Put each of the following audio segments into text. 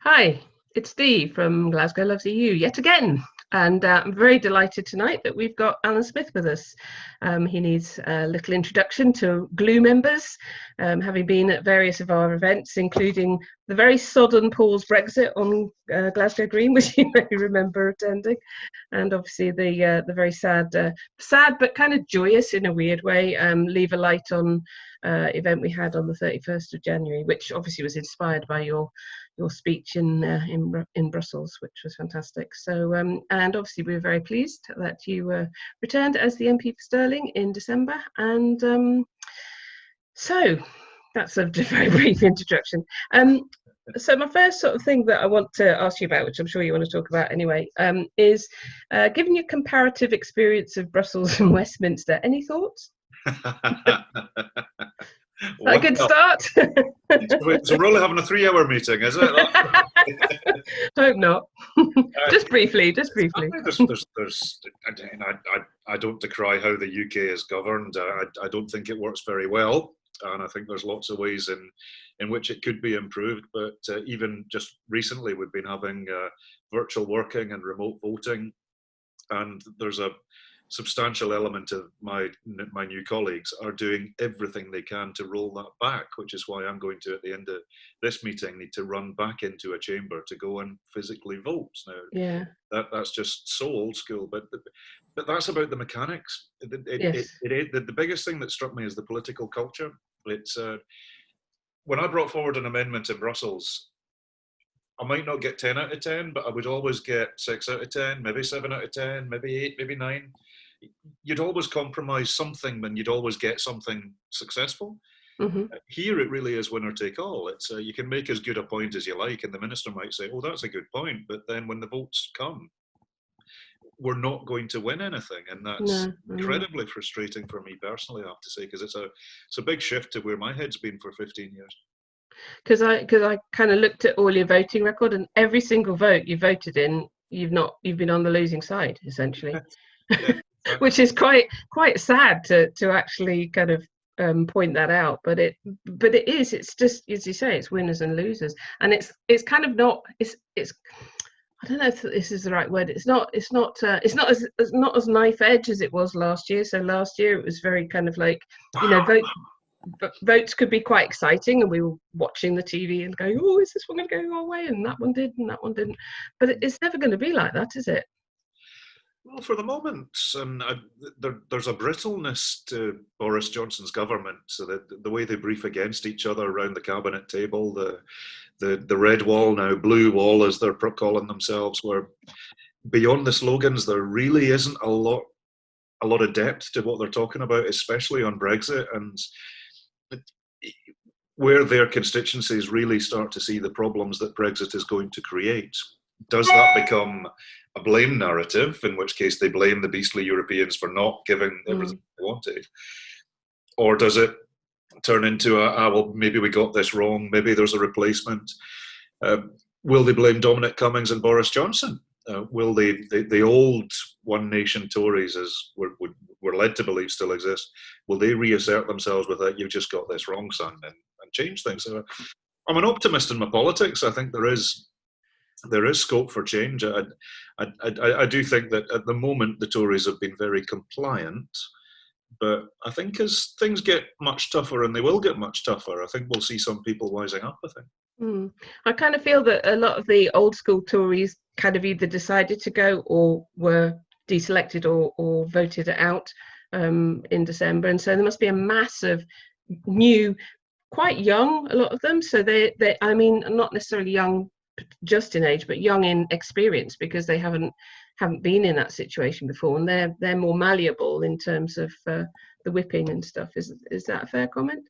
Hi, it's Dee from Glasgow Loves EU yet again. And I'm very delighted tonight that we've got Alyn Smith with us. He needs a little introduction to GLUE members, having been at various of our events, including the very sodden Paul's Brexit on Glasgow Green, which you may remember attending, and obviously the very sad but kind of joyous in a weird way, Leave a Light on event we had on the 31st of January, which obviously was inspired by your speech in Brussels, which was fantastic. So, and obviously we were very pleased that you returned as the MP for Stirling in December. And so that's a very brief introduction. So my first sort of thing that I want to ask you about, which I'm sure you want to talk about anyway, is given your comparative experience of Brussels and Westminster, any thoughts? Is that a good start? So we're only having a 3-hour meeting, is it? Hope not. Just briefly. I don't decry how the UK is governed. I don't think it works very well, and I think there's lots of ways in which it could be improved. But even just recently, we've been having virtual working and remote voting, and there's a substantial element of my new colleagues are doing everything they can to roll that back, which is why I'm going to, at the end of this meeting, need to run back into a chamber to go and physically vote. Now, yeah, that's just so old school, but that's about the mechanics. Yes. The biggest thing that struck me is the political culture. It's when I brought forward an amendment in Brussels, I might not get 10 out of 10, but I would always get 6 out of 10, maybe 7 out of 10, maybe 8, maybe 9. You'd always compromise something, and you'd always get something successful. Mm-hmm. Here it really is winner take all. It's you can make as good a point as you like, and the minister might say, "Oh, that's a good point," but then when the votes come, we're not going to win anything, and that's incredibly frustrating for me personally, I have to say, because it's a big shift to where my head's been for 15 years. Because I kind of looked at all your voting record, and every single vote you voted in, you've been on the losing side essentially. Yeah. Which is quite sad to actually kind of point that out, but it's just, as you say, it's winners and losers, and it's kind of not, it's I don't know if this is the right word. It's not as knife edge as it was last year. So last year it was very kind of like, votes could be quite exciting, and we were watching the TV and going, oh, is this one going to go our way, and that one did and that one didn't. But it's never going to be like that, is it? Well, for the moment, there's a brittleness to Boris Johnson's government, so that the way they brief against each other around the cabinet table, the red wall, now blue wall as they're calling themselves, where beyond the slogans there really isn't a lot of depth to what they're talking about, especially on Brexit, and where their constituencies really start to see the problems that Brexit is going to create. Does that become a blame narrative, in which case they blame the beastly Europeans for not giving everything they wanted? Or does it turn into well, maybe we got this wrong, maybe there's a replacement? Will they blame Dominic Cummings and Boris Johnson? Will the old One Nation Tories, as we're led to believe still exist, will they reassert themselves with that, you've just got this wrong, son, and change things? So I'm an optimist in my politics. I think there is scope for change. I do think that at the moment the Tories have been very compliant, but I think as things get much tougher, and they will get much tougher, I think we'll see some people wising up, I think. I kind of feel that a lot of the old school Tories kind of either decided to go or were deselected or voted out in December, and so there must be a massive new, quite young, a lot of them, so they I mean, not necessarily young just in age, but young in experience, because they haven't been in that situation before, and they're more malleable in terms of the whipping and stuff. Is that a fair comment?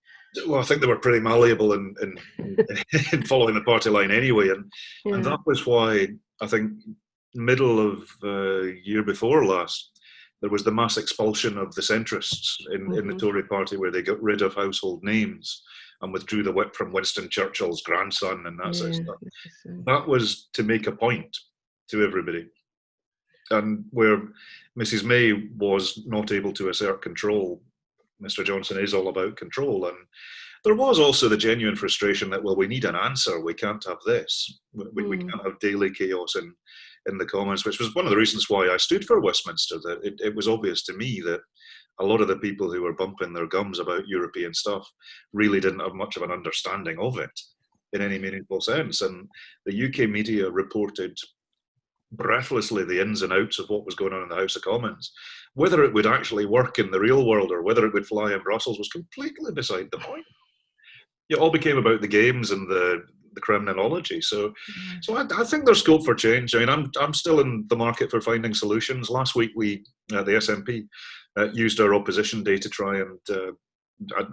Well, I think they were pretty malleable in following the party line anyway, and that was why I think middle of year before last there was the mass expulsion of the centrists in the Tory party, where they got rid of household names and withdrew the whip from Winston Churchill's grandson and that sort of stuff. That was to make a point to everybody. And where Mrs. May was not able to assert control, Mr. Johnson is all about control. there was also the genuine frustration that, well, we need an answer. We can't have this. We can't have daily chaos in the Commons, which was one of the reasons why I stood for Westminster. That it was obvious to me that a lot of the people who were bumping their gums about European stuff really didn't have much of an understanding of it in any meaningful sense. And the UK media reported breathlessly the ins and outs of what was going on in the House of Commons. Whether it would actually work in the real world or whether it would fly in Brussels was completely beside the point. It all became about the games and the criminology. So I think there's scope for change. I mean, I'm still in the market for finding solutions. Last week, we, the SNP, used our opposition day to try and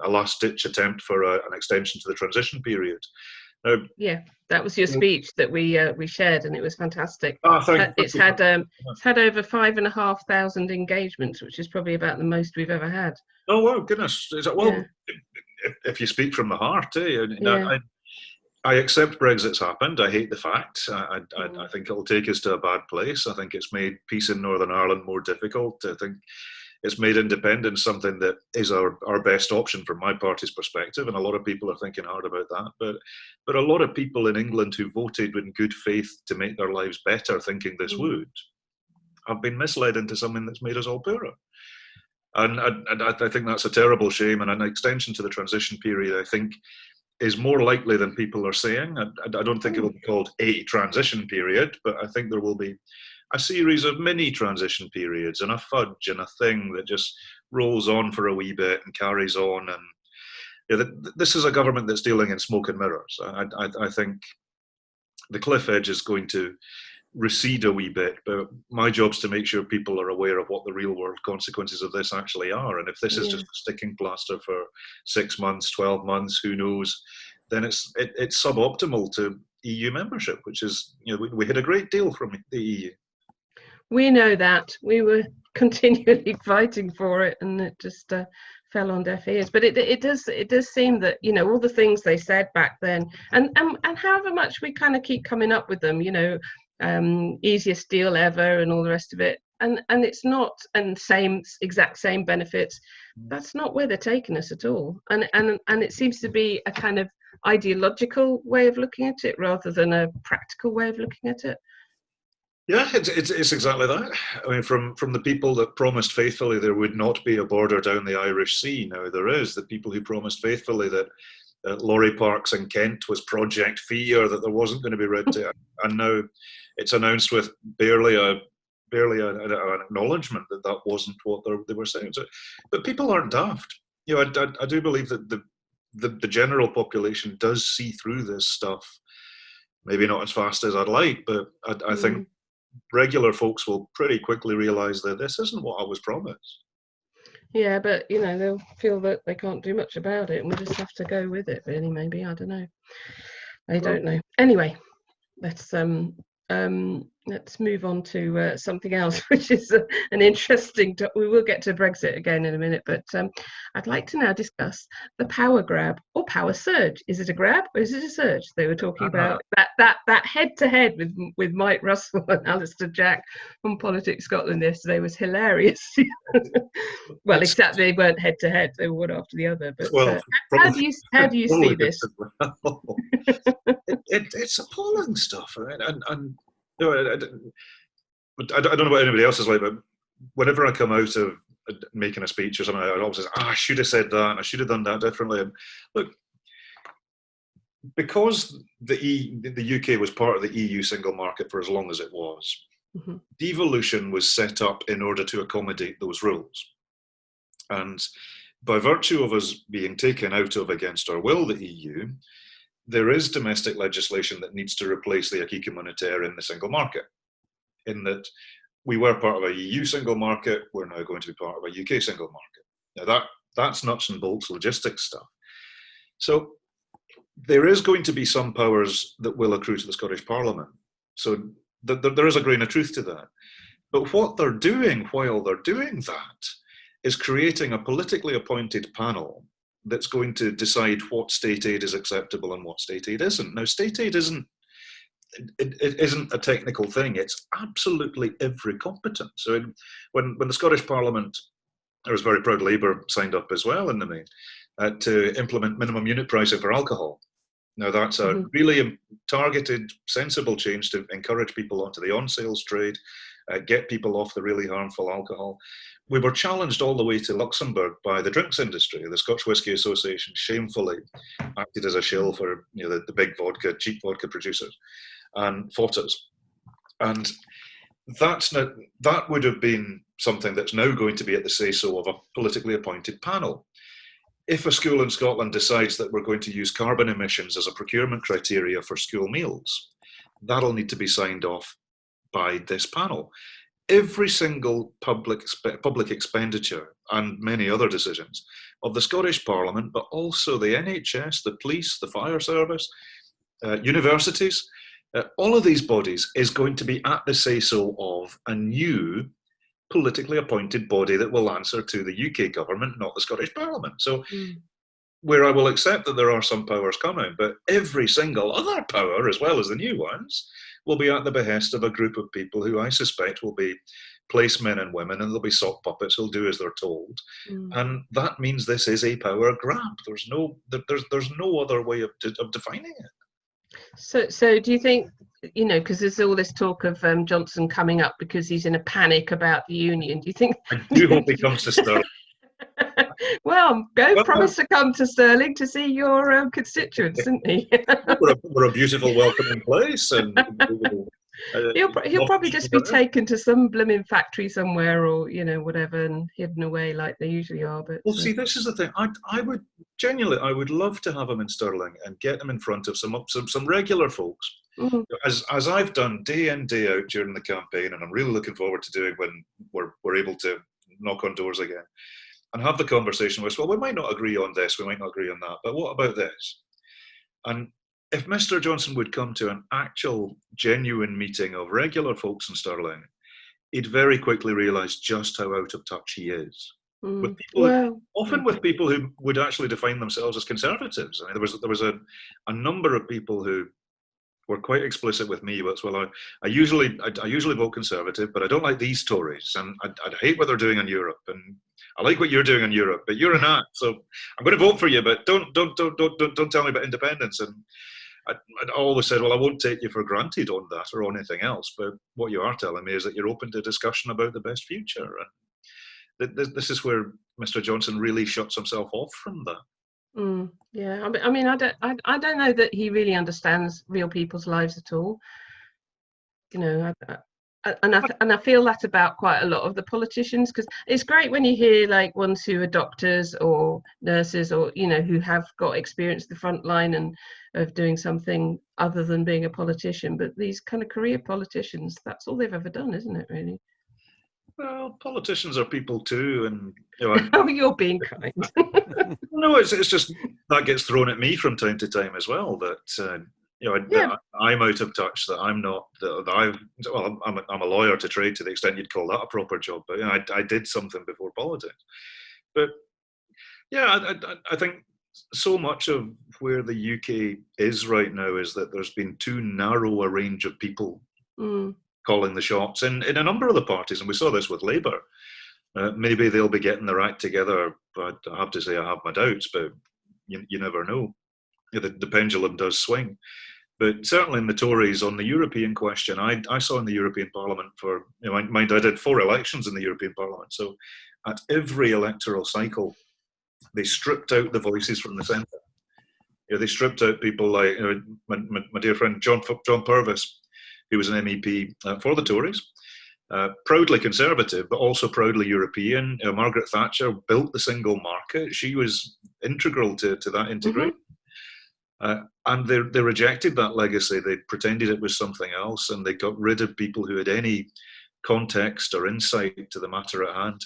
a last-ditch attempt for an extension to the transition period. Yeah, that was your speech that we shared, and it was fantastic. It's had over 5,500 engagements, which is probably about the most we've ever had. Oh wow, goodness! Well, if you speak from the heart, I accept Brexit's happened. I hate the fact. I think it'll take us to a bad place. I think it's made peace in Northern Ireland more difficult. I think it's made independence something that is our best option from my party's perspective, and a lot of people are thinking hard about that. But a lot of people in England who voted in good faith to make their lives better, thinking this would, have been misled into something that's made us all poorer. And I think that's a terrible shame. And an extension to the transition period, I think, is more likely than people are saying. I don't think it will be called a transition period, but I think there will be a series of mini transition periods and a fudge and a thing that just rolls on for a wee bit and carries on. And this is a government that's dealing in smoke and mirrors. I think the cliff edge is going to recede a wee bit, but my job's to make sure people are aware of what the real world consequences of this actually are. And if this is just a sticking plaster for 6 months, 12 months, who knows, then it's suboptimal to EU membership, which is, we had a great deal from the EU. We know that. We were continually fighting for it, and it just fell on deaf ears. But it does seem that, all the things they said back then, and however much we kind of keep coming up with them, easiest deal ever and all the rest of it, and it's not, and exact same benefits. That's not where they're taking us at all. And it seems to be a kind of ideological way of looking at it rather than a practical way of looking at it. Yeah, it's exactly that. I mean, from the people that promised faithfully there would not be a border down the Irish Sea, now there is. The people who promised faithfully that lorry parks in Kent was Project Fee, or that there wasn't going to be red tape, and now it's announced with barely an acknowledgement that wasn't what they were saying. So, but people aren't daft. I do believe that the general population does see through this stuff. Maybe not as fast as I'd like, but I think regular folks will pretty quickly realise that this isn't what I was promised. Yeah, but they'll feel that they can't do much about it, and we'll just have to go with it. Really, maybe, I don't know. I don't know. Anyway, let's move on to something else, which is an interesting. We will get to Brexit again in a minute, but I'd like to now discuss the power grab or power surge. Is it a grab or is it a surge? They were talking about that head-to-head with Mike Russell and Alistair Jack on Politics Scotland yesterday was hilarious. Well, except they weren't head-to-head; they were one after the other. But how do you see this? It's appalling stuff, right? And I don't know what anybody else is like, but whenever I come out of making a speech or something, I always say, I should have said that, and I should have done that differently. And look, because the UK was part of the EU single market for as long as it was, devolution was set up in order to accommodate those rules. And by virtue of us being taken out of, against our will, the EU, there is domestic legislation that needs to replace the acquis communautaire in the single market. In that we were part of a EU single market, we're now going to be part of a UK single market. Now that's nuts and bolts logistics stuff. So there is going to be some powers that will accrue to the Scottish Parliament. So there is a grain of truth to that. But what they're doing while they're doing that is creating a politically appointed panel that's going to decide what state aid is acceptable and what state aid isn't. Now, state aid isn't a technical thing. It's absolutely every competence. So when the Scottish Parliament, I was very proud Labour signed up as well in the main. to implement minimum unit pricing for alcohol. Now, that's a really targeted, sensible change to encourage people onto the on-sales trade, get people off the really harmful alcohol. We were challenged all the way to Luxembourg by the drinks industry. The Scotch Whisky Association shamefully acted as a shill for the big vodka, cheap vodka producers, and fought us. And that would have been something that's now going to be at the say-so of a politically appointed panel. If a school in Scotland decides that we're going to use carbon emissions as a procurement criteria for school meals, that'll need to be signed off by this panel. Every single public expenditure and many other decisions of the Scottish Parliament, but also the NHS, the police, the fire service, universities, all of these bodies is going to be at the say-so of a new politically appointed body that will answer to the UK government, not the Scottish Parliament. So where I will accept that there are some powers coming, but every single other power, as well as the new ones, will be at the behest of a group of people who I suspect will be placemen and women, and they'll be sock puppets who'll do as they're told. And that means this is a power grab. There's no other way of defining it. So do you think, because there's all this talk of Johnson coming up because he's in a panic about the union, do you think... I do hope he comes to Stirling. Well, promise to come to Stirling to see your constituents, isn't he? we're a beautiful, welcoming place, and he'll probably just be taken to some blooming factory somewhere, or whatever, and hidden away like they usually are. But well, see, this is the thing. I would love to have him in Stirling and get him in front of some regular folks, as I've done day in, day out during the campaign, and I'm really looking forward to doing when we're able to knock on doors again. And have the conversation with, well, we might not agree on this, we might not agree on that, but what about this? And if Mr. Johnson would come to an actual, genuine meeting of regular folks in Stirling, he'd very quickly realise just how out of touch he is. With people, with people who would actually define themselves as conservatives. I mean, there was a number of people who were quite explicit with me. But I usually vote Conservative, but I don't like these Tories, and I hate what they're doing in Europe, and I like what you're doing in Europe, but you're not. So I'm going to vote for you, but don't tell me about independence. And I always said, well, I won't take you for granted on that or on anything else, but what you are telling me is that you're open to discussion about the best future. And this is where Mr. Johnson really shuts himself off from that. Yeah, I mean, I don't know that he really understands real people's lives at all. And I feel that about quite a lot of the politicians, because it's great when you hear like ones who are doctors or nurses or who have got experience at the front line and of doing something other than being a politician. But these kind of career politicians, that's all they've ever done, isn't it? Really. Well, politicians are people too, and oh, you're being kind. No, it's just that gets thrown at me from time to time as well. That I'm out of touch. That I'm not. I'm a lawyer to trade, to the extent you'd call that a proper job. But I did something before politics. But yeah, I think so much of where the UK is right now is that there's been too narrow a range of people calling the shots in a number of the parties, and we saw this with Labour. Maybe they'll be getting their act together, but I have to say I have my doubts, but you never know. The pendulum does swing. But certainly in the Tories on the European question, I saw in the European Parliament for, mind I did 4 elections in the European Parliament, so at every electoral cycle, they stripped out the voices from the centre. They stripped out people like my dear friend John Purvis, who was an MEP for the Tories, proudly conservative, but also proudly European. Margaret Thatcher built the single market. She was integral to that integration. And they rejected that legacy. They pretended it was something else, and they got rid of people who had any context or insight to the matter at hand,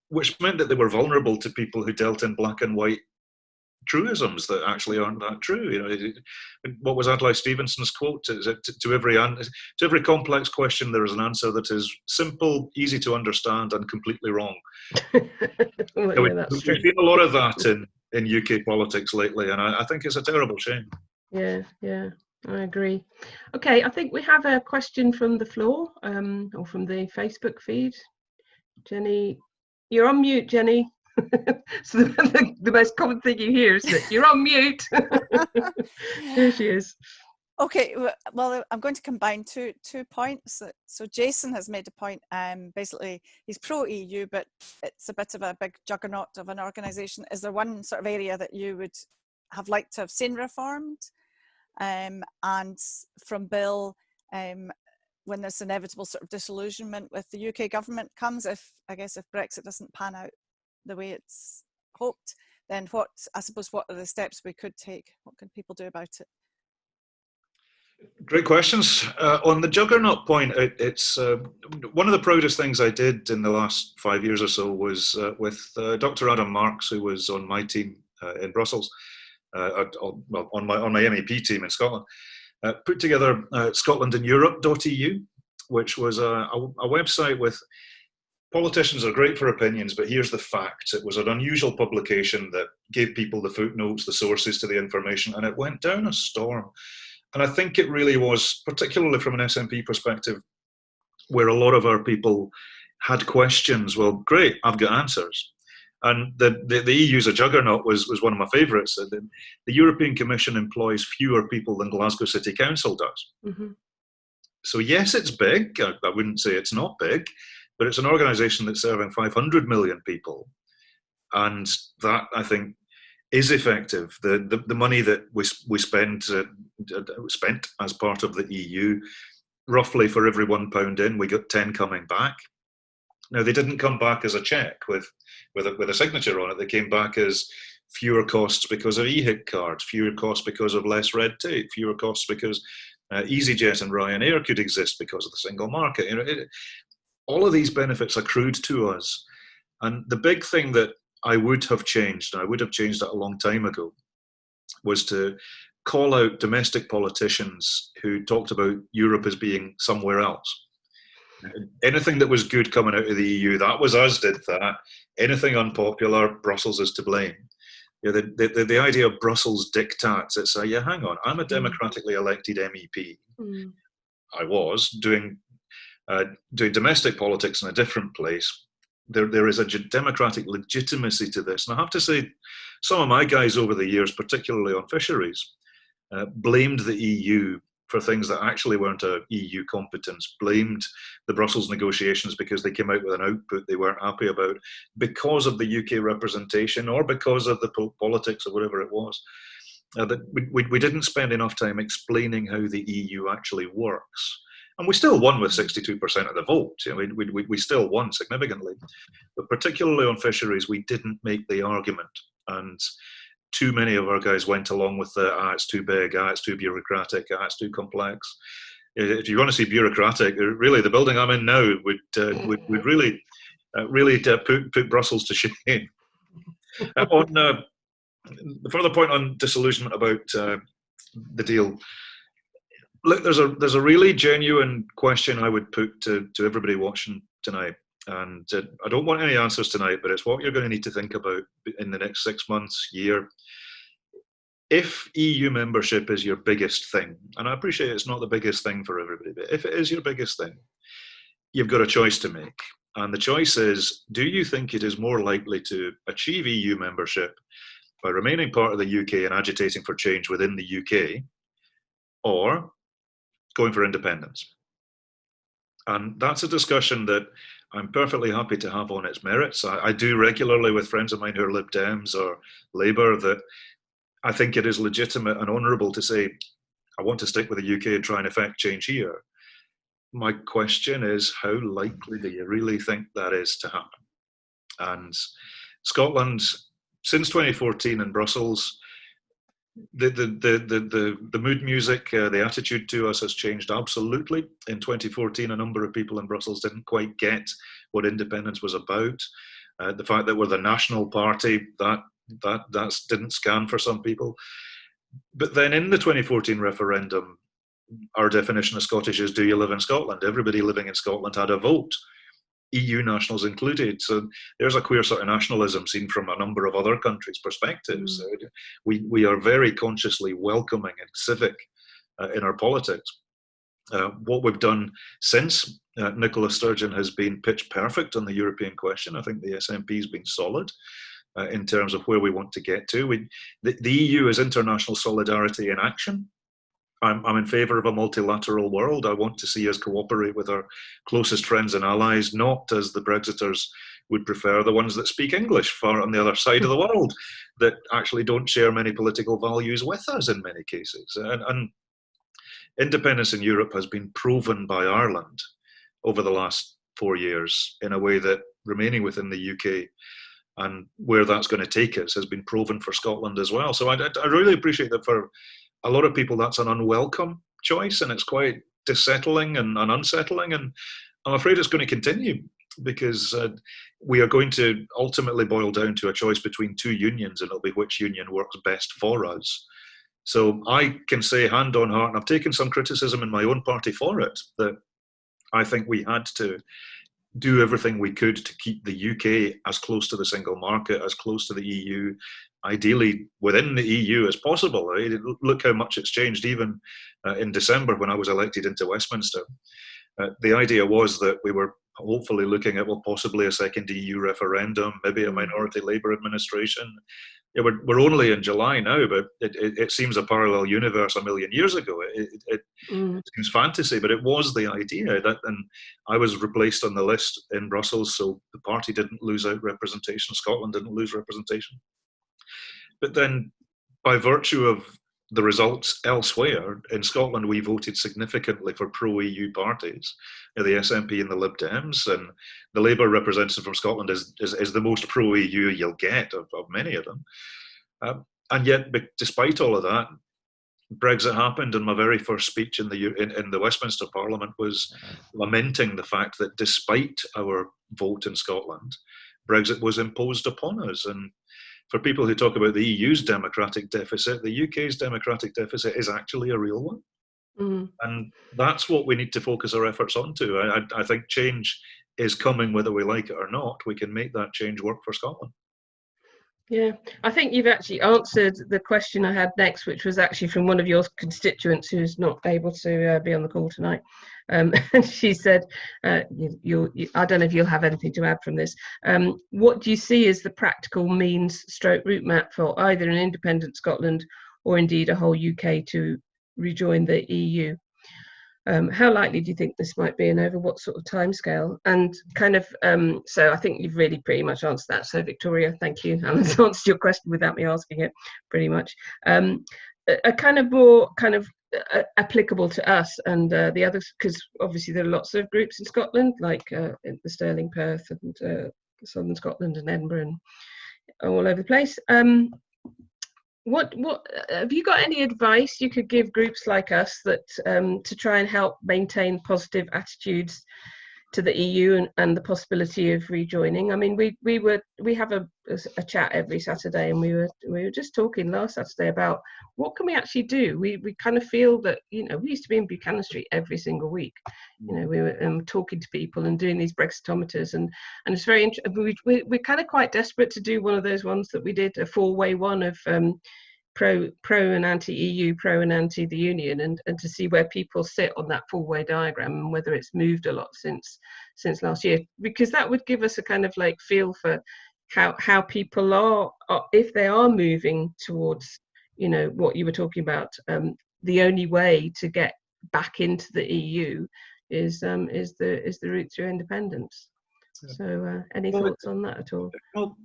which meant that they were vulnerable to people who dealt in black and white truisms that actually aren't that true. What was Adlai Stevenson's quote? To every complex question, there is an answer that is simple, easy to understand, and completely wrong. We've seen a lot of that in UK politics lately, and I think it's a terrible shame. Yeah, I agree. Okay, I think we have a question from the floor, or from the Facebook feed. Jenny, you're on mute, Jenny. So the most common thing you hear is that you're on mute. There she is. Okay, well, I'm going to combine two points. So Jason has made a point. Basically, he's pro-EU, but it's a bit of a big juggernaut of an organisation. Is there one sort of area that you would have liked to have seen reformed? And from Bill, when this inevitable sort of disillusionment with the UK government comes, if Brexit doesn't pan out the way it's hoped, then what are the steps we could take? What can people do about it? Great questions. On the juggernaut point, it's one of the proudest things I did in the last 5 years or so was with Dr. Adam Marks, who was on my team in Brussels, on my MEP team in Scotland, put together scotlandineurope.eu, which was a website with politicians are great for opinions, but here's the facts. It was an unusual publication that gave people the footnotes, the sources to the information, and it went down a storm. And I think it really was, particularly from an SNP perspective, where a lot of our people had questions. Well, great, I've got answers. And the EU's a juggernaut was one of my favourites. The European Commission employs fewer people than Glasgow City Council does. Mm-hmm. So yes, it's big. I wouldn't say it's not big, but it's an organisation that's serving 500 million people. And that, I think, is effective. The money that we spent as part of the EU, roughly for every £1 in, we got 10 coming back. Now, they didn't come back as a cheque with a signature on it. They came back as fewer costs because of EHIC cards, fewer costs because of less red tape, fewer costs because EasyJet and Ryanair could exist because of the single market. All of these benefits accrued to us. And the big thing that I would have changed, and I would have changed that a long time ago, was to call out domestic politicians who talked about Europe as being somewhere else. Anything that was good coming out of the EU, that was us did that. Anything unpopular, Brussels is to blame. The idea of Brussels diktats, it's hang on, I'm a democratically elected MEP. Mm. I was doing domestic politics in a different place. There is a democratic legitimacy to this. And I have to say, some of my guys over the years, particularly on fisheries, blamed the EU for things that actually weren't a EU competence, blamed the Brussels negotiations because they came out with an output they weren't happy about because of the UK representation or because of the politics or whatever it was. That we didn't spend enough time explaining how the EU actually works. And we still won with 62% of the vote. We still won significantly. But particularly on fisheries, we didn't make the argument. And too many of our guys went along with it's too big, it's too bureaucratic, it's too complex. If you want to see bureaucratic, really, the building I'm in now would really put Brussels to shame. On the further point on disillusionment about the deal, look, there's a really genuine question I would put to everybody watching tonight. And I don't want any answers tonight, but it's what you're going to need to think about in the next 6 months, year. If EU membership is your biggest thing, and I appreciate it's not the biggest thing for everybody, but if it is your biggest thing, you've got a choice to make. And the choice is, do you think it is more likely to achieve EU membership by remaining part of the UK and agitating for change within the UK, or going for independence? And that's a discussion that I'm perfectly happy to have on its merits. I do regularly with friends of mine who are Lib Dems or Labour that I think it is legitimate and honourable to say, I want to stick with the UK and try and effect change here. My question is, how likely do you really think that is to happen? And Scotland, since 2014 in Brussels, the mood music, the attitude to us has changed absolutely. In 2014, a number of people in Brussels didn't quite get what independence was about. The fact that we're the national party, that didn't scan for some people. But then in the 2014 referendum, our definition of Scottish is, do you live in Scotland? Everybody living in Scotland had a vote, EU nationals included. So there's a queer sort of nationalism seen from a number of other countries' perspectives. We are very consciously welcoming and civic in our politics. What we've done since Nicola Sturgeon has been pitch perfect on the European question. I think the SNP has been solid. in terms of where we want to get to. The EU is international solidarity in action. I'm in favour of a multilateral world. I want to see us cooperate with our closest friends and allies, not as the Brexiters would prefer, the ones that speak English far on the other side of the world, that actually don't share many political values with us in many cases. And independence in Europe has been proven by Ireland over the last 4 years in a way that remaining within the UK and where that's going to take us has been proven for Scotland as well. So I really appreciate that for a lot of people that's an unwelcome choice, and it's quite dissettling and unsettling, and I'm afraid it's going to continue because we are going to ultimately boil down to a choice between two unions, and it'll be which union works best for us. So I can say hand on heart, and I've taken some criticism in my own party for it, that I think we had to do everything we could to keep the UK as close to the single market, as close to the EU, ideally within the EU as possible. Right? Look how much it's changed even in December when I was elected into Westminster. The idea was that we were hopefully looking at, well, possibly a second EU referendum, maybe a minority Labour administration. Yeah, we're only in July now, but it seems a parallel universe a million years ago. It seems fantasy, but it was the idea that, and I was replaced on the list in Brussels, so the party didn't lose out representation, Scotland didn't lose representation. But then, by virtue of the results elsewhere, in Scotland we voted significantly for pro-EU parties, the SNP and the Lib Dems, and the Labour representative from Scotland is the most pro-EU you'll get of many of them. And yet, despite all of that, Brexit happened, and my very first speech in the Westminster Parliament was lamenting the fact that despite our vote in Scotland, Brexit was imposed upon us. And for people who talk about the EU's democratic deficit, the UK's democratic deficit is actually a real one. And that's what we need to focus our efforts onto. I think change is coming whether we like it or not. We can make that change work for Scotland. Yeah, I think you've actually answered the question I had next, which was actually from one of your constituents who's not able to be on the call tonight. And she said, I don't know if you'll have anything to add from this. What do you see as the practical means stroke route map for either an independent Scotland or indeed a whole UK to rejoin the EU? How likely do you think this might be, and over what sort of timescale? And kind of, so I think you've really pretty much answered that. So Victoria, thank you. Alan's answered your question without me asking it, pretty much. A kind of more kind of applicable to us and the others, because obviously there are lots of groups in Scotland, like the Stirling, Perth, and Southern Scotland and Edinburgh, and all over the place. What have you got any advice you could give groups like us that to try and help maintain positive attitudes to the EU and the possibility of rejoining? I mean, we have a chat every Saturday, and we were just talking last Saturday about what can we actually do. We kind of feel that, you know, we used to be in Buchanan Street every single week. You know, we were talking to people and doing these Brexitometers, and it's very interesting. We're kind of quite desperate to do one of those ones that we did, a 4-way one of pro and anti-EU, pro and anti the Union, and to see where people sit on that 4-way diagram and whether it's moved a lot since last year, because that would give us a kind of like feel for how people are if they are moving towards, you know, what you were talking about. The only way to get back into the EU is the route through independence. Yeah. So any thoughts on that at all? Well,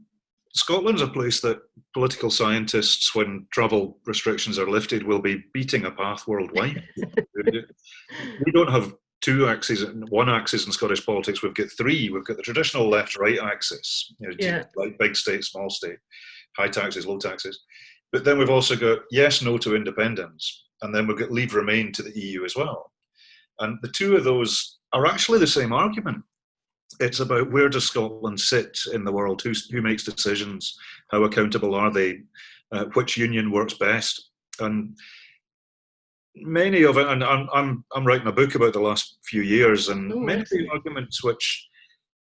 Scotland's a place that political scientists, when travel restrictions are lifted, will be beating a path worldwide. We don't have one axis in Scottish politics. We've got 3. We've got the traditional left-right axis, you know, like big state, small state, high taxes, low taxes. But then we've also got yes, no to independence, and then we've got leave remain to the EU as well. And the two of those are actually the same argument. It's about where does Scotland sit in the world, who makes decisions, how accountable are they, which union works best, and many of it. And I'm writing a book about the last few years, and many of the arguments which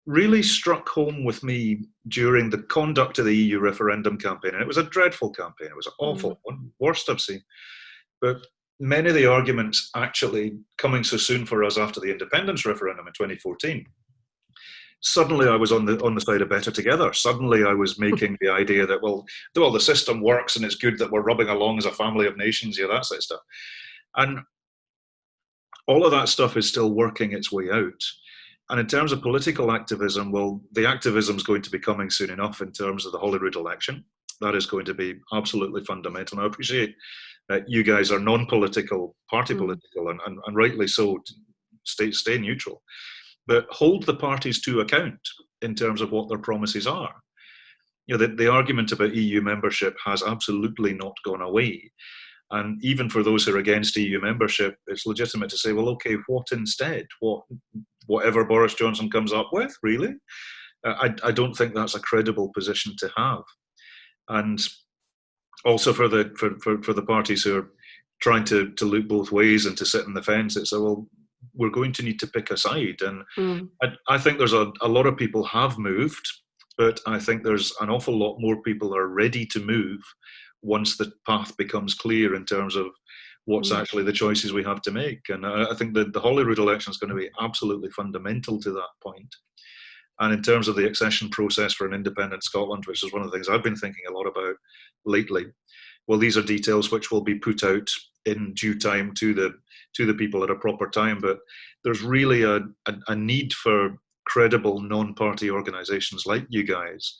really struck home with me during the conduct of the EU referendum campaign, and it was a dreadful campaign. It was an awful one, worst I've seen. But many of the arguments actually coming so soon for us after the independence referendum in 2014. suddenly I was on the side of better together. Suddenly I was making the idea that, well, the system works and it's good that we're rubbing along as a family of nations, that sort of stuff. And all of that stuff is still working its way out. And in terms of political activism, well, the activism is going to be coming soon enough in terms of the Holyrood election. That is going to be absolutely fundamental. And I appreciate you guys are non-political, party political, and rightly so, stay neutral. But hold the parties to account in terms of what their promises are. The argument about EU membership has absolutely not gone away. And even for those who are against EU membership, it's legitimate to say, well, okay, what instead? Whatever Boris Johnson comes up with, really? I don't think that's a credible position to have. And also for the parties who are trying to look both ways and to sit on the fence, it's, well, we're going to need to pick a side. And I think there's a lot of people have moved, but I think there's an awful lot more people are ready to move once the path becomes clear in terms of what's actually the choices we have to make. And I think that the Holyrood election is going to be absolutely fundamental to that point. And in terms of the accession process for an independent Scotland, which is one of the things I've been thinking a lot about lately, well, these are details which will be put out in due time to the people at a proper time. But there's really a need for credible non-party organisations like you guys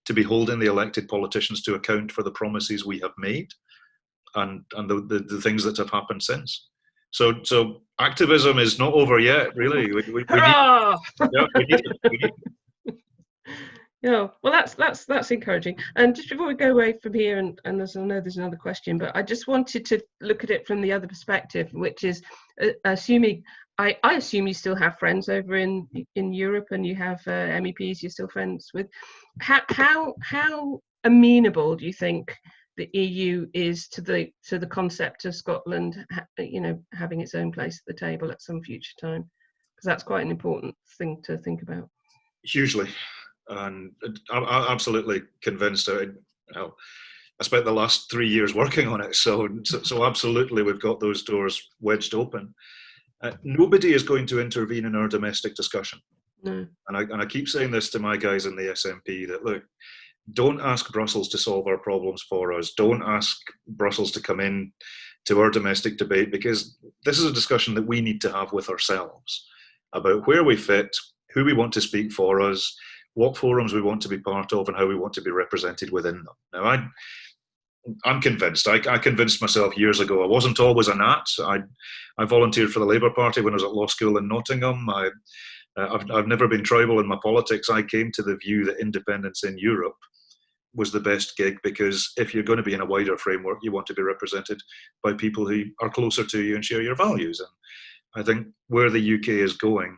to be holding the elected politicians to account for the promises we have made and the things that have happened since. So activism is not over yet, really. We need it. Yeah, well, that's encouraging. And just before we go away from here, and I know there's another question, but I just wanted to look at it from the other perspective, which is assuming I assume you still have friends over in Europe, and you have MEPs you're still friends with. How amenable do you think the EU is to the concept of Scotland, having its own place at the table at some future time? Because that's quite an important thing to think about. Hugely, and I'm absolutely convinced. I spent the last 3 years working on it, so absolutely we've got those doors wedged open. Nobody is going to intervene in our domestic discussion. No. And I keep saying this to my guys in the SNP, that look, don't ask Brussels to solve our problems for us. Don't ask Brussels to come in to our domestic debate, because this is a discussion that we need to have with ourselves about where we fit, who we want to speak for us, what forums we want to be part of, and how we want to be represented within them. Now, I'm convinced. I convinced myself years ago. I wasn't always a Nat. I volunteered for the Labour Party when I was at law school in Nottingham. I've never been tribal in my politics. I came to the view that independence in Europe was the best gig, because if you're going to be in a wider framework, you want to be represented by people who are closer to you and share your values. And I think where the UK is going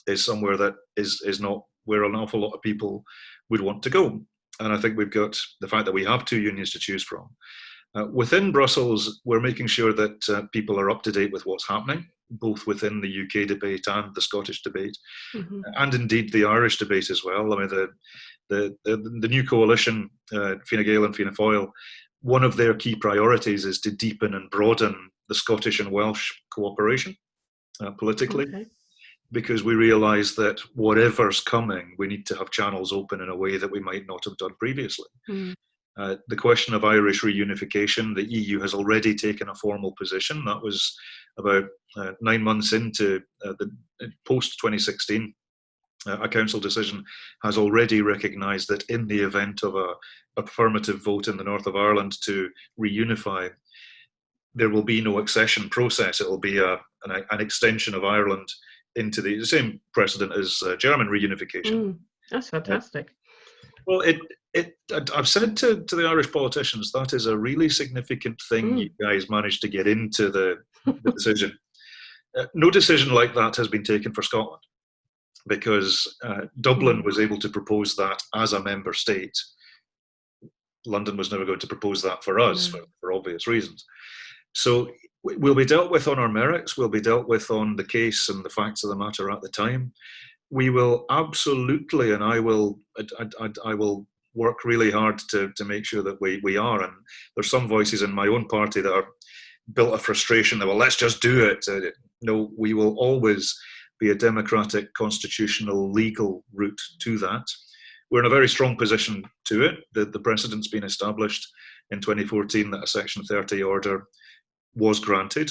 is somewhere that is not where an awful lot of people would want to go. And I think we've got the fact that we have two unions to choose from. Within Brussels, we're making sure that people are up to date with what's happening, both within the UK debate and the Scottish debate, and indeed the Irish debate as well. I mean, the new coalition, Fine Gael and Fianna Fáil, one of their key priorities is to deepen and broaden the Scottish and Welsh cooperation politically. Okay. Because we realise that whatever's coming, we need to have channels open in a way that we might not have done previously. The question of Irish reunification, the EU has already taken a formal position. That was about 9 months into the post-2016. A council decision has already recognised that in the event of a affirmative vote in the north of Ireland to reunify, there will be no accession process. It will be an extension of Ireland into the same precedent as German reunification. That's fantastic. Well, I've said to the Irish politicians, that is a really significant thing you guys managed to get into the decision. No decision like that has been taken for Scotland, because Dublin was able to propose that as a member state. London was never going to propose that for us, for obvious reasons. So we'll be dealt with on our merits. We'll be dealt with on the case and the facts of the matter at the time. We will absolutely, and I will work really hard to make sure that we are. And there's some voices in my own party that are built a frustration that, well, let's just do it. No, we will always be a democratic, constitutional, legal route to that. We're in a very strong position to it. The precedent's been established in 2014 that a Section 30 order was granted.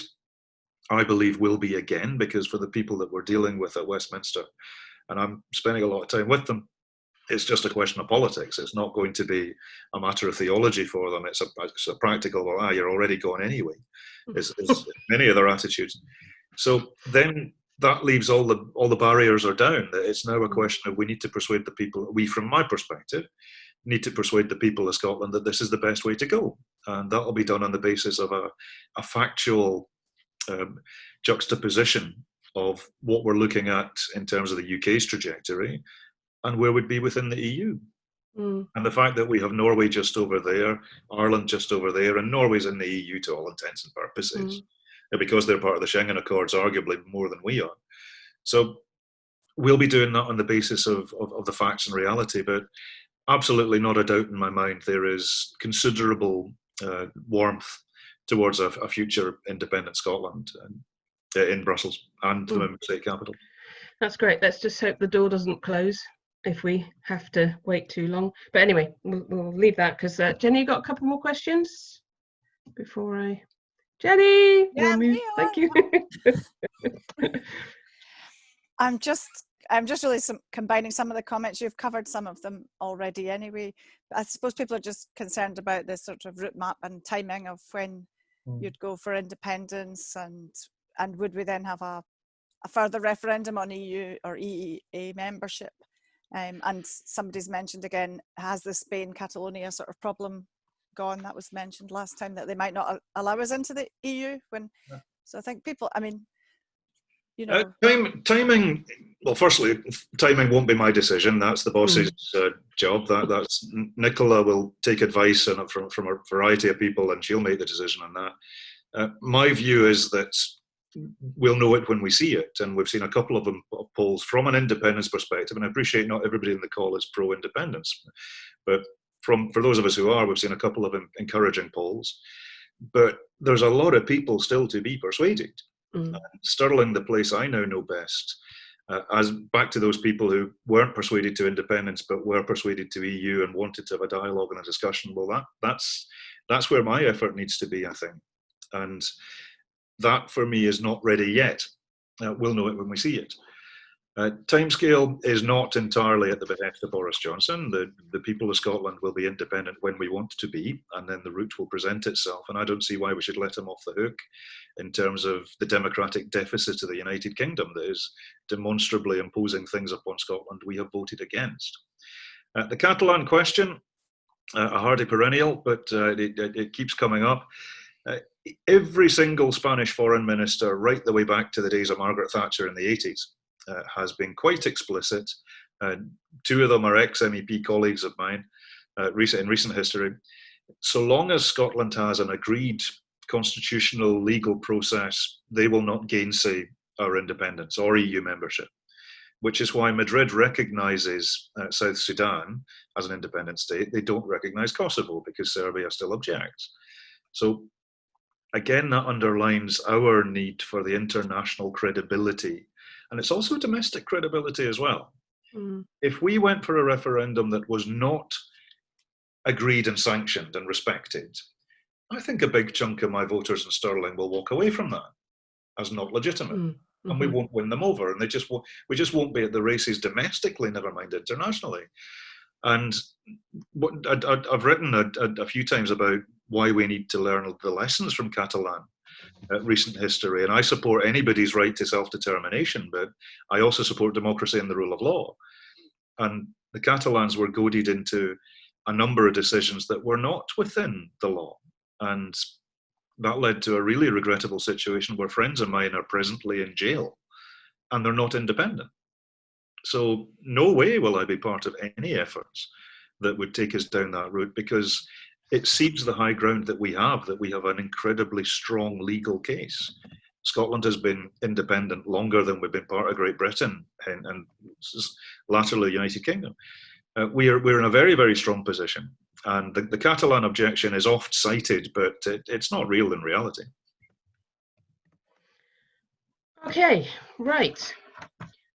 I believe will be again, because for the people that we're dealing with at Westminster, and I'm spending a lot of time with them, it's just a question of politics. It's not going to be a matter of theology for them. It's a practical, well, you're already gone anyway, is many of their attitudes. So then that leaves all the barriers are down. It's now a question of we need to persuade the people, we from my perspective, need to persuade the people of Scotland that this is the best way to go. And that will be done on the basis of a factual juxtaposition of what we're looking at in terms of the UK's trajectory and where we'd be within the EU. And the fact that we have Norway just over there, Ireland just over there, and Norway's in the EU to all intents and purposes, because they're part of the Schengen Accords, arguably more than we are. So we'll be doing that on the basis of the facts and reality, but absolutely not a doubt in my mind there is considerable warmth towards a future independent Scotland in Brussels and the member state capital. That's great. Let's just hope the door doesn't close if we have to wait too long. But anyway, we'll leave that because Jenny, you got a couple more questions before I... Jenny! Yeah, thank you. I'm just really combining some of the comments. You've covered some of them already anyway. I suppose people are just concerned about this sort of route map and timing of when you'd go for independence, and would we then have a further referendum on EU or EEA membership? And somebody's mentioned again, has the Spain-Catalonia sort of problem gone? That was mentioned last time, that they might not allow us into the EU. So I think people, I mean, you know, timing. Well, firstly, timing won't be my decision. That's the boss's job. That's Nicola will take advice from a variety of people, and she'll make the decision on that. My view is that we'll know it when we see it, and we've seen a couple of polls from an independence perspective. And I appreciate not everybody in the call is pro-independence, but for those of us who are, we've seen a couple of encouraging polls. But there's a lot of people still to be persuaded. Stirling, the place I now know best, as back to those people who weren't persuaded to independence but were persuaded to EU and wanted to have a dialogue and a discussion. Well, that's where my effort needs to be, I think, and that for me is not ready yet. We'll know it when we see it. Timescale is not entirely at the behest of Boris Johnson. The people of Scotland will be independent when we want to be, and then the route will present itself. And I don't see why we should let him off the hook in terms of the democratic deficit of the United Kingdom that is demonstrably imposing things upon Scotland we have voted against. The Catalan question, a hardy perennial, but it keeps coming up. Every single Spanish foreign minister, right the way back to the days of Margaret Thatcher in the 80s, has been quite explicit. Two of them are ex-MEP colleagues of mine in recent history. So long as Scotland has an agreed constitutional legal process, they will not gainsay our independence or EU membership, which is why Madrid recognises South Sudan as an independent state. They don't recognise Kosovo because Serbia still objects. So again, that underlines our need for the international credibility. And it's also domestic credibility as well. If we went for a referendum that was not agreed and sanctioned and respected, I think a big chunk of my voters in Stirling will walk away from that as not legitimate. And we won't win them over. And we just won't be at the races domestically, never mind internationally. And I've written a few times about why we need to learn the lessons from Catalan recent history. And I support anybody's right to self-determination, but I also support democracy and the rule of law. And the Catalans were goaded into a number of decisions that were not within the law. And that led to a really regrettable situation where friends of mine are presently in jail and they're not independent. So no way will I be part of any efforts that would take us down that route, because it cedes the high ground that we have an incredibly strong legal case. Scotland has been independent longer than we've been part of Great Britain and latterly the United Kingdom. We're in a very, very strong position. And the Catalan objection is oft cited, but it's not real in reality. Okay, right.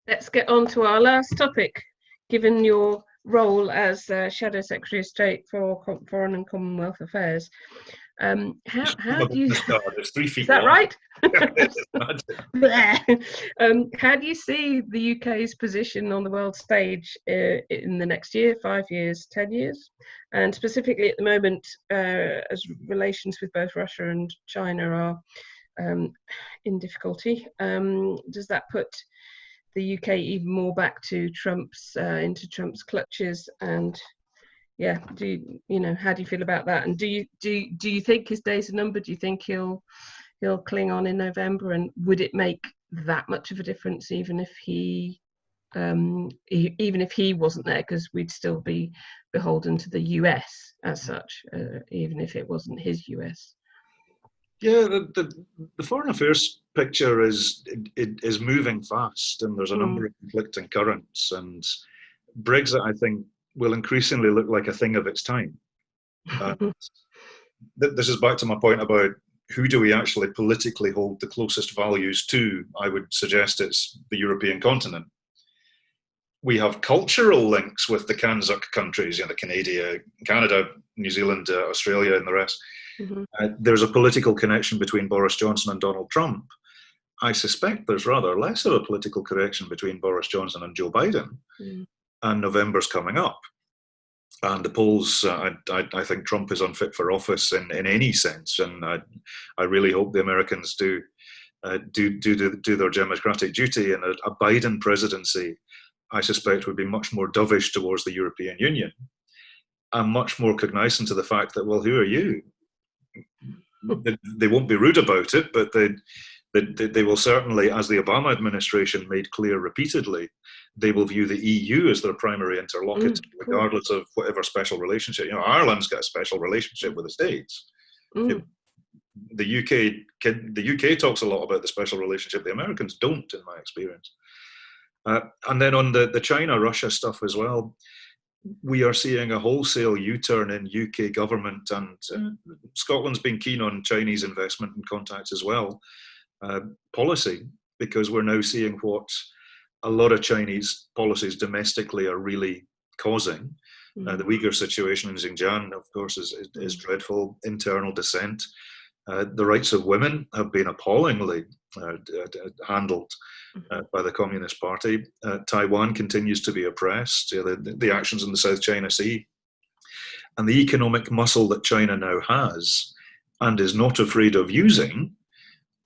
let's get on to our last topic. Given your role as Shadow Secretary of State for Foreign and Commonwealth Affairs, how do you? It's 3 feet Is that long. right? How do you see the UK's position on the world stage in the next year, 5 years, 10 years? And specifically at the moment, as relations with both Russia and China are in difficulty, does that put the UK even more back to into Trump's clutches? And yeah, how do you feel about that? And do you think his days are numbered? Do you think he'll cling on in November? And would it make that much of a difference even if he wasn't there? Because we'd still be beholden to the US as such, even if it wasn't his US. Yeah, the foreign affairs picture is moving fast, and there's a number of conflicting currents. And Brexit, I think, will increasingly look like a thing of its time. This is back to my point about who do we actually politically hold the closest values to. I would suggest it's the European continent. We have cultural links with the Kanzuk countries, the Canada, New Zealand, Australia, and the rest. There's a political connection between Boris Johnson and Donald Trump. I suspect there's rather less of a political connection between Boris Johnson and Joe Biden. And November's coming up. And the polls, I think Trump is unfit for office in any sense. And I really hope the Americans do their democratic duty. And a Biden presidency, I suspect, would be much more dovish towards the European Union and much more cognizant to the fact that, well, who are you? They won't be rude about it, but they will certainly, as the Obama administration made clear repeatedly, they will view the EU as their primary interlocutor, regardless of whatever special relationship. Ireland's got a special relationship with the States. The UK talks a lot about the special relationship. The Americans don't, in my experience. And then on the China-Russia stuff as well, we are seeing a wholesale U-turn in UK government, and Scotland's been keen on Chinese investment and contacts as well, policy, because we're now seeing what a lot of Chinese policies domestically are really causing. The Uyghur situation in Xinjiang, of course, is dreadful. Internal dissent. The rights of women have been appallingly handled by the Communist Party. Taiwan continues to be oppressed. The actions in the South China Sea. And the economic muscle that China now has and is not afraid of using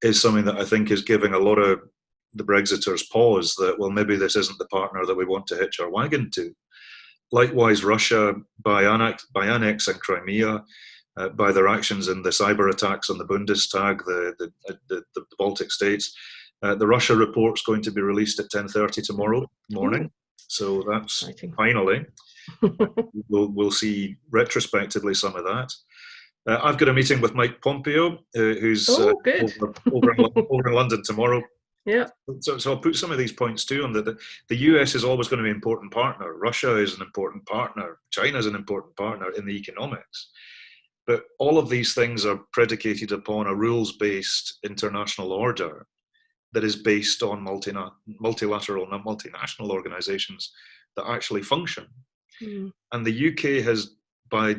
is something that I think is giving a lot of the Brexiters pause that, well, maybe this isn't the partner that we want to hitch our wagon to. Likewise, Russia, by annexing Crimea, by their actions in the cyber attacks on the Bundestag, the Baltic states. The Russia report's going to be released at 10:30 tomorrow morning. So that's finally, we'll see retrospectively some of that. I've got a meeting with Mike Pompeo, who's over in London tomorrow. Yeah. So I'll put some of these points too on the US is always going to be an important partner. Russia is an important partner. China is an important partner in the economics. But all of these things are predicated upon a rules-based international order that is based on multilateral, not multinational organizations that actually function. And the UK has, by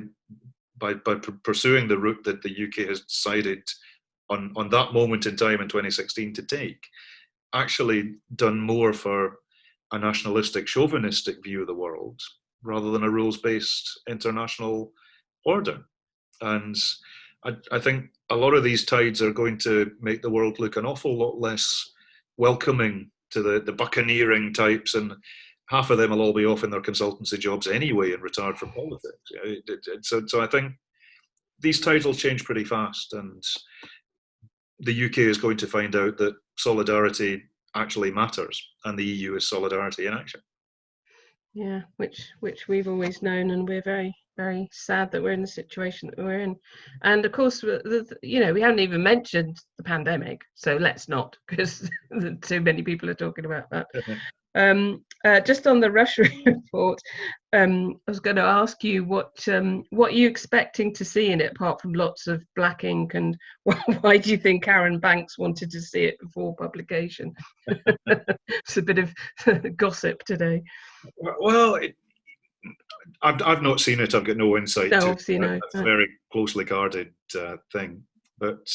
pursuing the route that the UK has decided on that moment in time in 2016 to take, actually done more for a nationalistic, chauvinistic view of the world rather than a rules-based international order. And I think a lot of these tides are going to make the world look an awful lot less welcoming to the buccaneering types, and half of them will all be off in their consultancy jobs anyway and retired from politics. So I think these tides will change pretty fast, and the UK is going to find out that solidarity actually matters, and the EU is solidarity in action. Yeah, which we've always known, and we're very, very sad that we're in the situation that we're in. And of course, we haven't even mentioned the pandemic, so let's not, because too many people are talking about that. Just on the Russia report, I was going to ask you what you're expecting to see in it, apart from lots of black ink, and why do you think Karen Banks wanted to see it before publication? It's a bit of gossip today. Well, I've not seen it. I've got no insight. No, to obviously no. It's a very closely guarded thing. But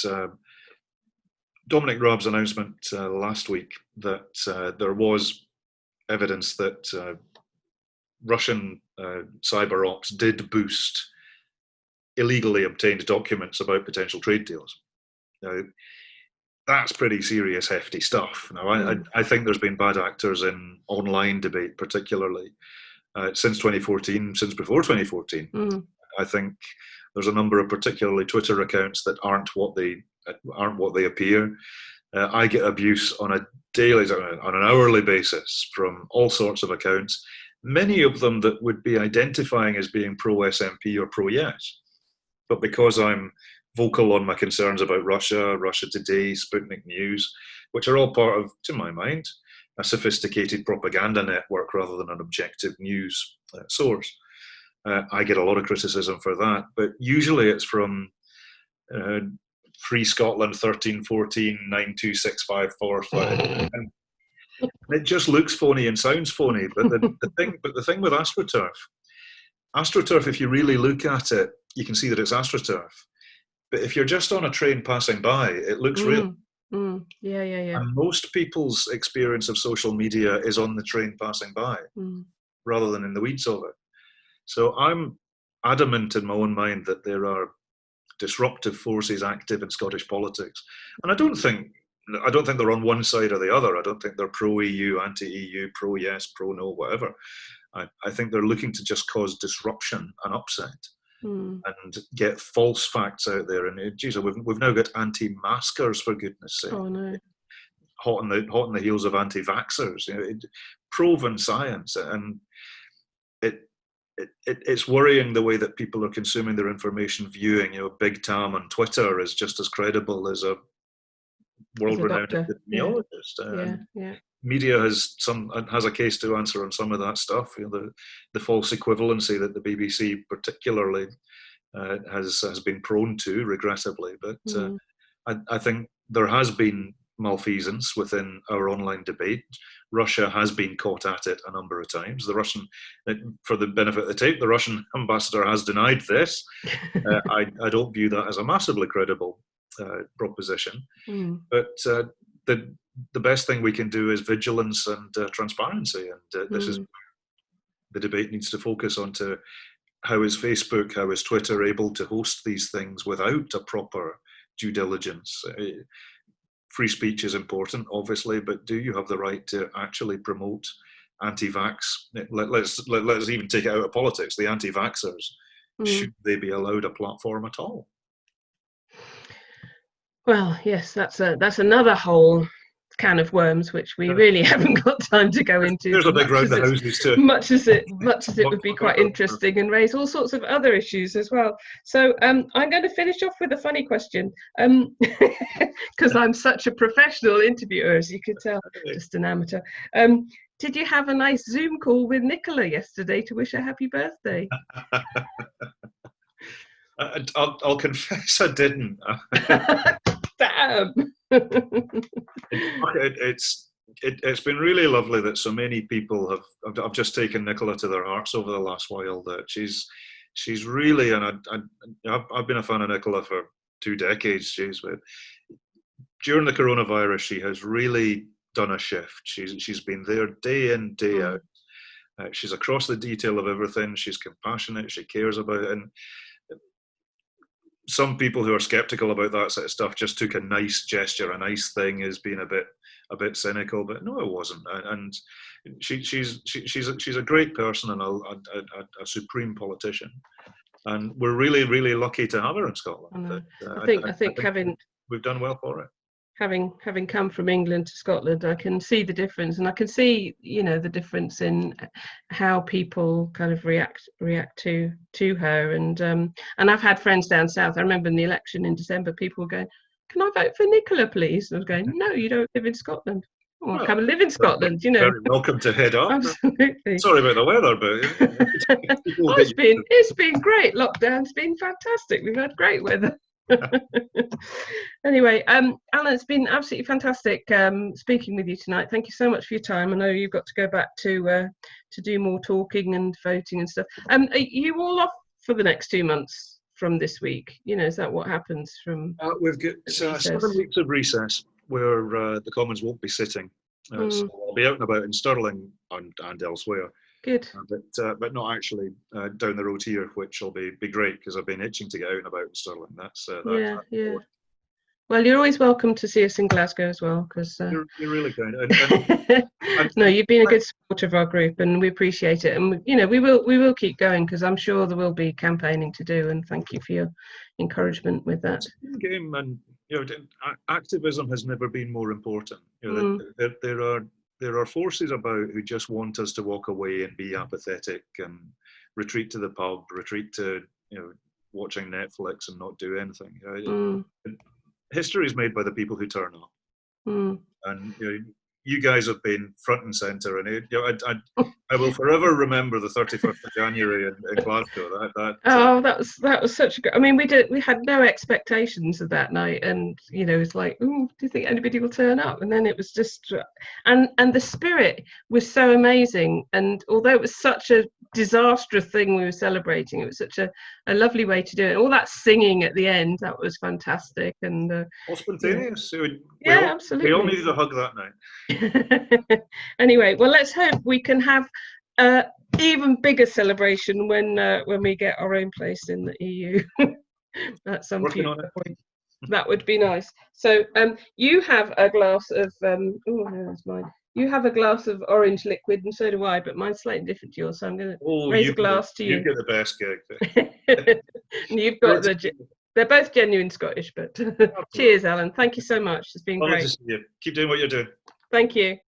Dominic Raab's announcement last week that there was evidence that Russian cyber ops did boost illegally obtained documents about potential trade deals. Now, that's pretty serious, hefty stuff. Now, I think there's been bad actors in online debate, particularly since 2014, since before 2014. I think there's a number of particularly Twitter accounts that aren't what they appear. I get abuse on a daily, on an hourly basis from all sorts of accounts, many of them that would be identifying as being pro-SMP or pro-yes. But because I'm vocal on my concerns about Russia, Russia Today, Sputnik News, which are all part of, to my mind, a sophisticated propaganda network rather than an objective news source, I get a lot of criticism for that. But usually it's from Free Scotland 1314 92654. And it just looks phony and sounds phony. But the thing with AstroTurf, if you really look at it, you can see that it's AstroTurf. But if you're just on a train passing by, it looks real. Yeah. And most people's experience of social media is on the train passing by, rather than in the weeds of it. So I'm adamant in my own mind that there are disruptive forces active in Scottish politics, and I don't think they're on one side or the other. I don't think they're pro-EU, anti-EU, pro-yes, pro-no, whatever. I think they're looking to just cause disruption and upset and get false facts out there. And geez, we've now got anti-maskers, for goodness sake. Oh no! Hot on the heels of anti-vaxxers. Proven science, and it's worrying the way that people are consuming their information, viewing, Big Tam on Twitter is just as credible as a world-renowned epidemiologist. Yeah. Media has a case to answer on some of that stuff. The false equivalency that the BBC particularly has been prone to, regrettably. But I think there has been malfeasance within our online debate. Russia has been caught at it a number of times. For the benefit of the tape, the Russian ambassador has denied this. I don't view that as a massively credible proposition. But the best thing we can do is vigilance and transparency. And this is the debate needs to focus on to how is Facebook, how is Twitter able to host these things without a proper due diligence. Free speech is important, obviously, but do you have the right to actually promote anti-vax? Let's even take it out of politics. The anti-vaxxers, should they be allowed a platform at all? Well, yes, that's another whole can of worms, which we really haven't got time to go into. There's a big round of houses too. Much as it would be quite interesting and raise all sorts of other issues as well. So I'm going to finish off with a funny question, because I'm such a professional interviewer, as you could tell, just an amateur. Did you have a nice Zoom call with Nicola yesterday to wish her happy birthday? I'll confess I didn't. Damn. It's been really lovely that so many people have just taken Nicola to their hearts over the last while. That she's really, and I've been a fan of Nicola for 2 decades. But during the coronavirus, she has really done a shift. She's been there day in, day out. She's across the detail of everything. She's compassionate. She cares about it. And some people who are skeptical about that sort of stuff just took a nice gesture, a nice thing, as being a bit cynical. But no, it wasn't. And she's a great person and a supreme politician. And we're really, really lucky to have her in Scotland. I think we've done well for it. Having come from England to Scotland, I can see the difference, and I can see, the difference in how people kind of react to her. And I've had friends down south. I remember in the election in December, people were going, "Can I vote for Nicola, please?" And I was going, "No, you don't live in Scotland." or come and live in Scotland, you know. Very welcome to head up. Absolutely. Sorry about the weather, but it's been great. Lockdown's been fantastic. We've had great weather. Anyway, Alyn, it's been absolutely fantastic speaking with you tonight. Thank you so much for your time. I know you've got to go back to do more talking and voting and stuff. Are you all off for the next 2 months from this week? You know, is that what happens from? We've got 7 weeks of recess where the Commons won't be sitting. So I'll be out and about in Stirling and elsewhere. Good. But not actually down the road here, which will be great because I've been itching to get out and about in Stirling. That's yeah. Well, you're always welcome to see us in Glasgow as well, because you're really kind. No, you've been a good supporter of our group, and we appreciate it. And you know, we will keep going because I'm sure there will be campaigning to do. And thank you for your encouragement with that. Game and activism has never been more important. You know, there are forces about who just want us to walk away and be apathetic and retreat to the pub, retreat to watching Netflix and not do anything. History is made by the people who turn up, and you guys have been front and centre, and I will forever remember the 31st of January in Glasgow. That was such a good. I mean, we had no expectations of that night, and it's like, do you think anybody will turn up? And then it was just, and the spirit was so amazing. And although it was such a disastrous thing we were celebrating, it was such a lovely way to do it. All that singing at the end, that was fantastic, and all spontaneous. Absolutely. We all needed a hug that night. Anyway, well, let's hope we can have even bigger celebration when we get our own place in the EU at some future point. That would be nice. So you have a glass of that's mine. You have a glass of orange liquid, and so do I, but mine's slightly different to yours, so I'm going to raise a glass to you. You get the best gig. You've got they're both genuine Scottish, but cheers, Alyn. Thank you so much. It's been great. To see you. Keep doing what you're doing. Thank you.